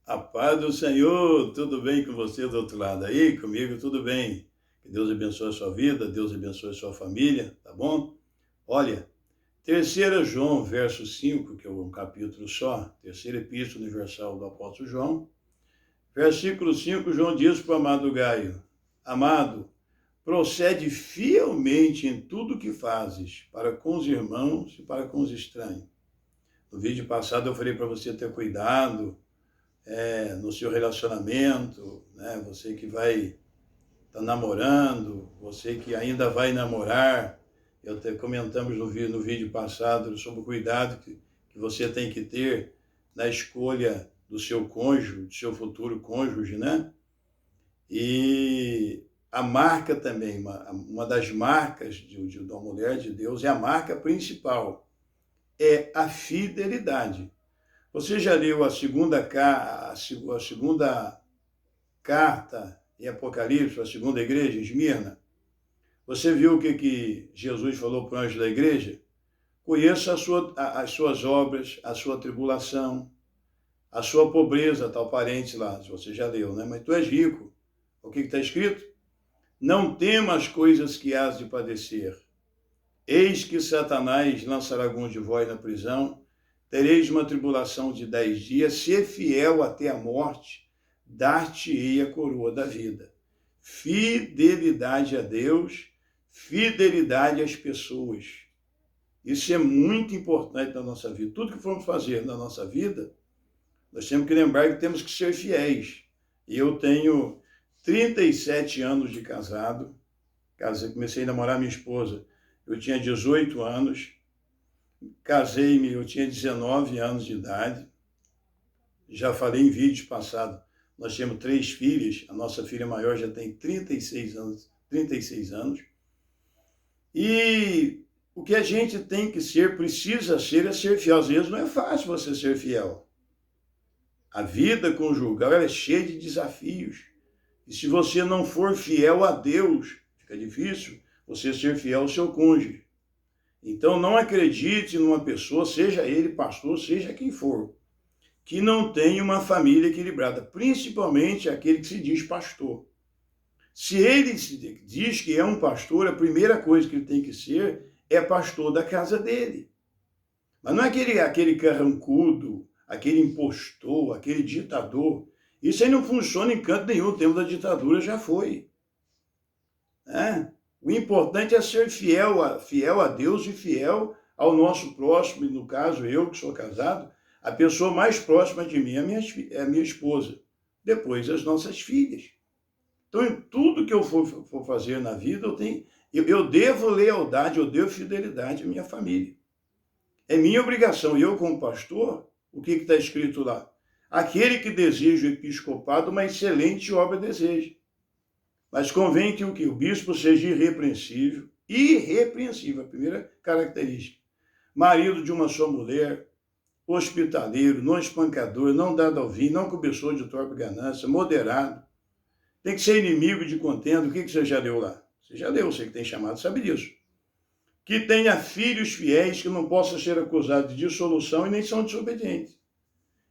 A paz do Senhor, tudo bem com você do outro lado aí? Comigo tudo bem. Que Deus abençoe a sua vida, Deus abençoe a sua família, tá bom? Olha, 3 João, verso 5, que é um capítulo só, terceira epístola universal do apóstolo João, versículo 5, João diz para o amado Gaio: Amado, procede fielmente em tudo que fazes, para com os irmãos e para com os estranhos. No vídeo passado eu falei para você ter cuidado, no seu relacionamento, né? Você que vai estar namorando, você que ainda vai namorar. Eu até comentamos no vídeo passado sobre o cuidado que você tem que ter na escolha do seu cônjuge, do seu futuro cônjuge, né? E a marca também, uma das marcas da mulher de Deus, é a marca principal, é a fidelidade. Você já leu a segunda carta em Apocalipse, a segunda igreja, em Esmirna? Você viu o que Jesus falou para o anjo da igreja? Conheça as suas obras, a sua tribulação, a sua pobreza, tal parente lá, se você já leu, né? Mas tu és rico. O que está escrito? Não tema as coisas que hás de padecer. Eis que Satanás lançará alguns de vós na prisão, tereis uma tribulação de 10 dias, se fiel até a morte, dar-te-ei a coroa da vida. Fidelidade a Deus, fidelidade às pessoas. Isso é muito importante na nossa vida. Tudo que formos fazer na nossa vida, nós temos que lembrar que temos que ser fiéis. E eu tenho 37 anos de casado. Comecei a namorar minha esposa, eu tinha 18 anos. Casei-me, eu tinha 19 anos de idade. Já falei em vídeos passados, nós temos 3 filhas, a nossa filha maior já tem 36 anos. E o que a gente tem que ser, precisa ser, é ser fiel. Às vezes não é fácil você ser fiel. A vida conjugal é cheia de desafios. E se você não for fiel a Deus, fica difícil você ser fiel ao seu cônjuge. Então, não acredite numa pessoa, seja ele pastor, seja quem for, que não tem uma família equilibrada, principalmente aquele que se diz pastor. Se ele diz que é um pastor, a primeira coisa que ele tem que ser é pastor da casa dele. Mas não é aquele carrancudo, aquele impostor, aquele ditador. Isso aí não funciona em canto nenhum, o tempo da ditadura já foi. O importante é ser fiel a Deus e fiel ao nosso próximo, e no caso, eu que sou casado, a pessoa mais próxima de mim é a minha esposa, depois as nossas filhas. Então, em tudo que eu for fazer na vida, eu devo lealdade, eu devo fidelidade à minha família. É minha obrigação. Eu, como pastor, o que está escrito lá? Aquele que deseja o episcopado, uma excelente obra deseja. Mas convém que o bispo seja irrepreensível, a primeira característica. Marido de uma só mulher, hospitaleiro, não espancador, não dado ao vinho, não cobiçador de torpe ganância, moderado. Tem que ser inimigo de contenda. O que você já leu lá? Você já leu, você que tem chamado sabe disso. Que tenha filhos fiéis, que não possam ser acusados de dissolução e nem são desobedientes.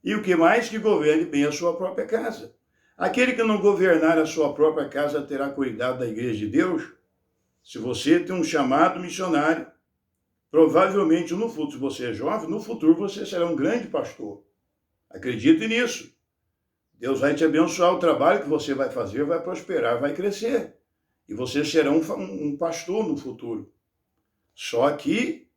E o que mais? Que governe bem a sua própria casa. Aquele que não governar a sua própria casa terá cuidado da igreja de Deus. Se você tem um chamado missionário, provavelmente no futuro, se você é jovem, no futuro você será um grande pastor. Acredite nisso. Deus vai te abençoar, o trabalho que você vai fazer vai prosperar, vai crescer. E você será um pastor no futuro. Só que,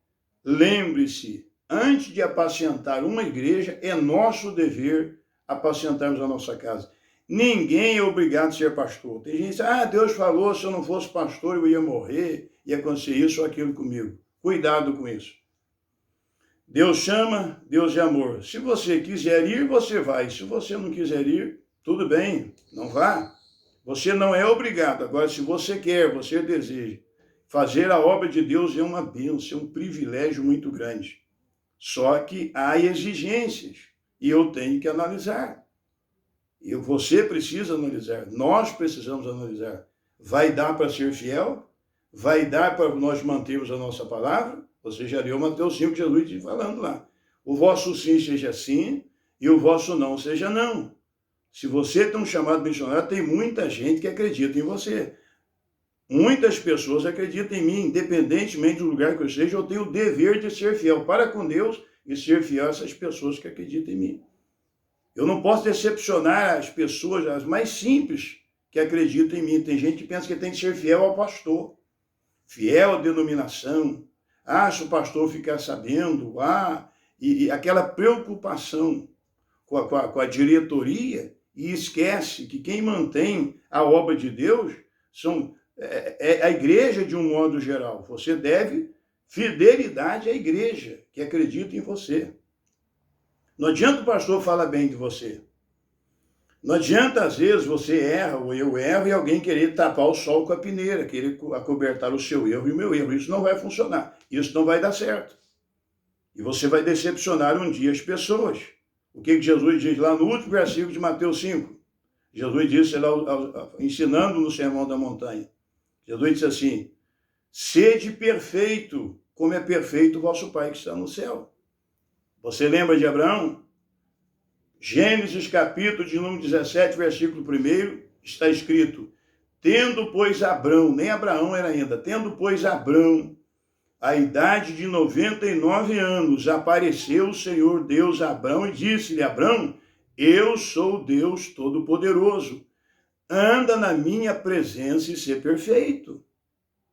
lembre-se, antes de apacentar uma igreja, é nosso dever apacentarmos a nossa casa. Ninguém é obrigado a ser pastor. Tem gente que diz, Deus falou, se eu não fosse pastor eu ia morrer, ia acontecer isso ou aquilo comigo. Cuidado com isso. Deus chama, Deus é amor. Se você quiser ir, você vai. Se você não quiser ir, tudo bem, não vá. Você não é obrigado. Agora, se você quer, você deseja, fazer a obra de Deus é uma bênção, é um privilégio muito grande. Só que há exigências e eu tenho que analisar. Você precisa analisar, nós precisamos analisar. Vai dar para ser fiel? Vai dar para nós mantermos a nossa palavra? Você já leu Mateus 5, Jesus falando lá. O vosso sim seja sim e o vosso não seja não. Se você tem um chamado missionário, tem muita gente que acredita em você. Muitas pessoas acreditam em mim, independentemente do lugar que eu esteja, eu tenho o dever de ser fiel para com Deus e ser fiel a essas pessoas que acreditam em mim. Eu não posso decepcionar as pessoas, as mais simples, que acreditam em mim. Tem gente que pensa que tem que ser fiel ao pastor, fiel à denominação. Se o pastor ficar sabendo, e aquela preocupação com a diretoria, e esquece que quem mantém a obra de Deus é a igreja de um modo geral. Você deve fidelidade à igreja que acredita em você. Não adianta o pastor falar bem de você. Não adianta, às vezes, você erra ou eu erro e alguém querer tapar o sol com a peneira, querer acobertar o seu erro e o meu erro. Isso não vai funcionar. Isso não vai dar certo. E você vai decepcionar um dia as pessoas. O que Jesus diz lá no último versículo de Mateus 5? Jesus disse lá, ensinando no Sermão da Montanha. Jesus disse assim: sede perfeito, como é perfeito o vosso Pai que está no céu. Você lembra de Abraão? Gênesis capítulo de número 17, versículo 1, está escrito: tendo, pois, Abrão, nem Abraão era ainda, tendo, pois, Abrão, a idade de 99 anos, apareceu o Senhor Deus a Abrão e disse-lhe: Abrão, eu sou Deus Todo-Poderoso, anda na minha presença e ser perfeito.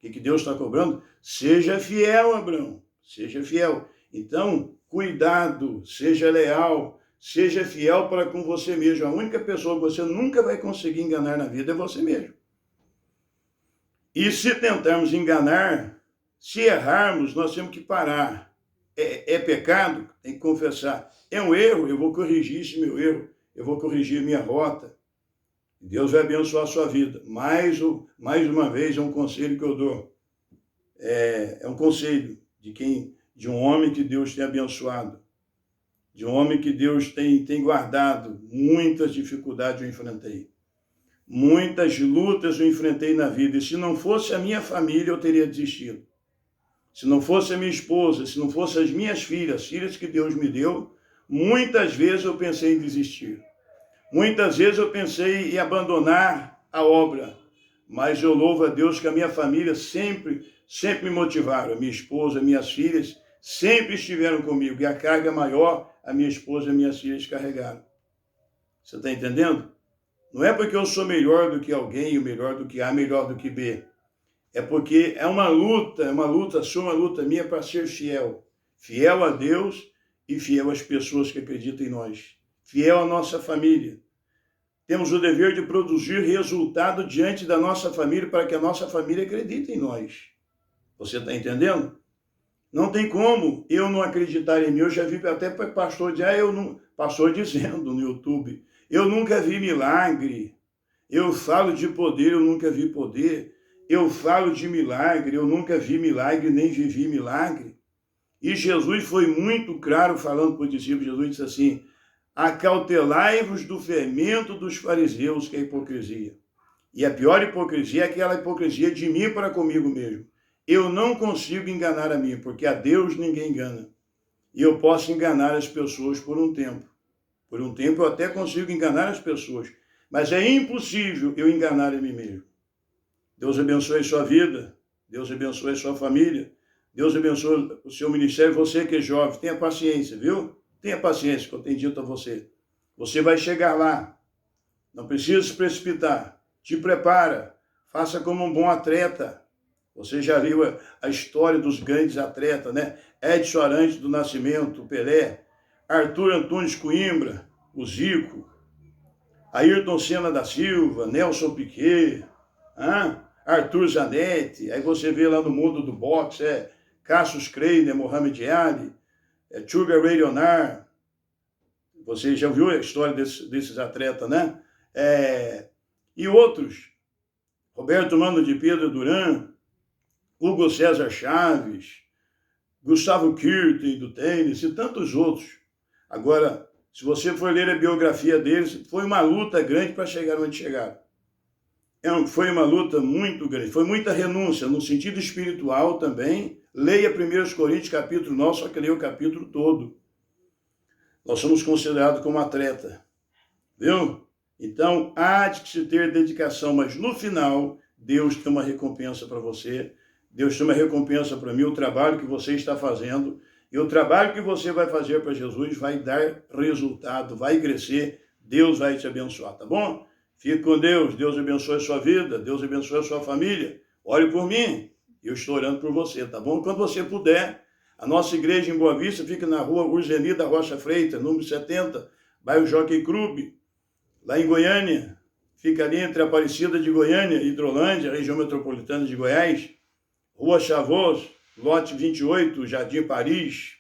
O que Deus está cobrando? Seja fiel, Abrão, seja fiel. Então, cuidado, seja leal, seja fiel para com você mesmo. A única pessoa que você nunca vai conseguir enganar na vida é você mesmo. E se tentarmos enganar, se errarmos, nós temos que parar. É pecado? Tem que confessar. É um erro? Eu vou corrigir esse meu erro. Eu vou corrigir minha rota. Deus vai abençoar a sua vida. Mais uma vez, é um conselho que eu dou. É um conselho de um homem que Deus tem abençoado, de um homem que Deus tem guardado. Muitas dificuldades eu enfrentei, muitas lutas eu enfrentei na vida, e se não fosse a minha família, eu teria desistido. Se não fosse a minha esposa, se não fosse as minhas filhas que Deus me deu, muitas vezes eu pensei em desistir. Muitas vezes eu pensei em abandonar a obra, mas eu louvo a Deus que a minha família sempre me motivaram. A minha esposa, minhas filhas sempre estiveram comigo, e a carga maior, a minha esposa e minhas filhas carregaram. Você está entendendo? Não é porque eu sou melhor do que alguém, ou melhor do que A, melhor do que B. É porque é uma luta minha para ser fiel. Fiel a Deus e fiel às pessoas que acreditam em nós. Fiel à nossa família. Temos o dever de produzir resultado diante da nossa família para que a nossa família acredite em nós. Você está entendendo? Não tem como eu não acreditar em mim. Eu já vi até pastor pastor dizendo no YouTube: eu nunca vi milagre. Eu falo de poder, eu nunca vi poder. Eu falo de milagre, eu nunca vi milagre, nem vivi milagre. E Jesus foi muito claro falando para os discípulos. Jesus disse assim: acautelai-vos do fermento dos fariseus, que é a hipocrisia. E a pior hipocrisia é aquela hipocrisia de mim para comigo mesmo. Eu não consigo enganar a mim, porque a Deus ninguém engana. E eu posso enganar as pessoas por um tempo. Por um tempo eu até consigo enganar as pessoas, mas é impossível eu enganar a mim mesmo. Deus abençoe a sua vida, Deus abençoe a sua família, Deus abençoe o seu ministério. Você que é jovem, tenha paciência, viu? Tenha paciência, que eu tenho dito a você. Você vai chegar lá. Não precisa se precipitar. Te prepara. Faça como um bom atleta. Você já viu a história dos grandes atletas, né? Edson Arantes do Nascimento, o Pelé, Arthur Antunes Coimbra, o Zico, Ayrton Senna da Silva, Nelson Piquet, Arthur Zanetti. Aí você vê lá no mundo do boxe, Cassius Clay, Muhammad Ali, Sugar Ray Leonard. Você já viu a história desses atletas, né? E outros, Roberto Mano de Pedro Duran, Hugo César Chaves, Gustavo Kirten do tênis e tantos outros. Agora, se você for ler a biografia deles, foi uma luta grande para chegar onde chegaram. Foi uma luta muito grande, foi muita renúncia, no sentido espiritual também. Leia 1 Coríntios capítulo 9, só que leia o capítulo todo. Nós somos considerados como atleta, viu? Então, há de se ter dedicação, mas no final, Deus tem uma recompensa para você, Deus tem uma recompensa para mim, o trabalho que você está fazendo, e o trabalho que você vai fazer para Jesus vai dar resultado, vai crescer, Deus vai te abençoar, tá bom? Fique com Deus, Deus abençoe a sua vida, Deus abençoe a sua família. Ore por mim, eu estou orando por você, tá bom? Quando você puder, a nossa igreja em Boa Vista fica na rua Urzeni da Rocha Freitas, número 70, bairro Jockey Club, lá em Goiânia. Fica ali entre Aparecida de Goiânia e Hidrolândia, região metropolitana de Goiás. Rua Chavoz, lote 28, Jardim Paris.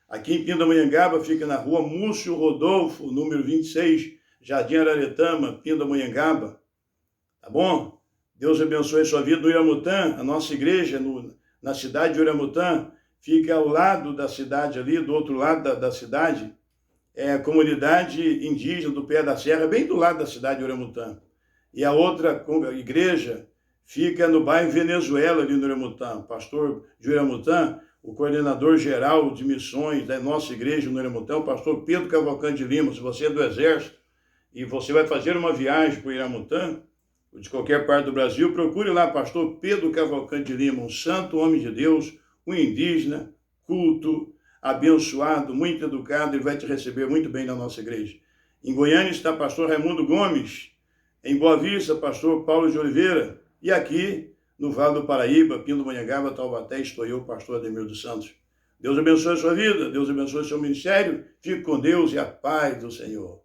Aqui em Pindamonhangaba fica na rua Múcio Rodolfo, número 26, Jardim Araretama, Pindamonhangaba. Tá bom? Deus abençoe a sua vida. No Iramutã, a nossa igreja, na cidade de Iramutã, fica ao lado da cidade ali, do outro lado da cidade, é a comunidade indígena do Pé da Serra, bem do lado da cidade de Iramutã. E a outra igreja fica no bairro Venezuela, ali no Iramutã. O pastor de Iramutã, o coordenador geral de missões da nossa igreja no Iramutã, o pastor Pedro Cavalcante Lima. Se você é do Exército e você vai fazer uma viagem para o Iramutã, ou de qualquer parte do Brasil, procure lá pastor Pedro Cavalcante Lima, um santo homem de Deus, um indígena, culto, abençoado, muito educado, ele vai te receber muito bem na nossa igreja. Em Goiânia está pastor Raimundo Gomes, em Boa Vista, pastor Paulo de Oliveira, e aqui no Vale do Paraíba, Pindamonhangaba, Taubaté, estou eu, pastor Ademir dos Santos. Deus abençoe a sua vida, Deus abençoe o seu ministério, fique com Deus e a paz do Senhor.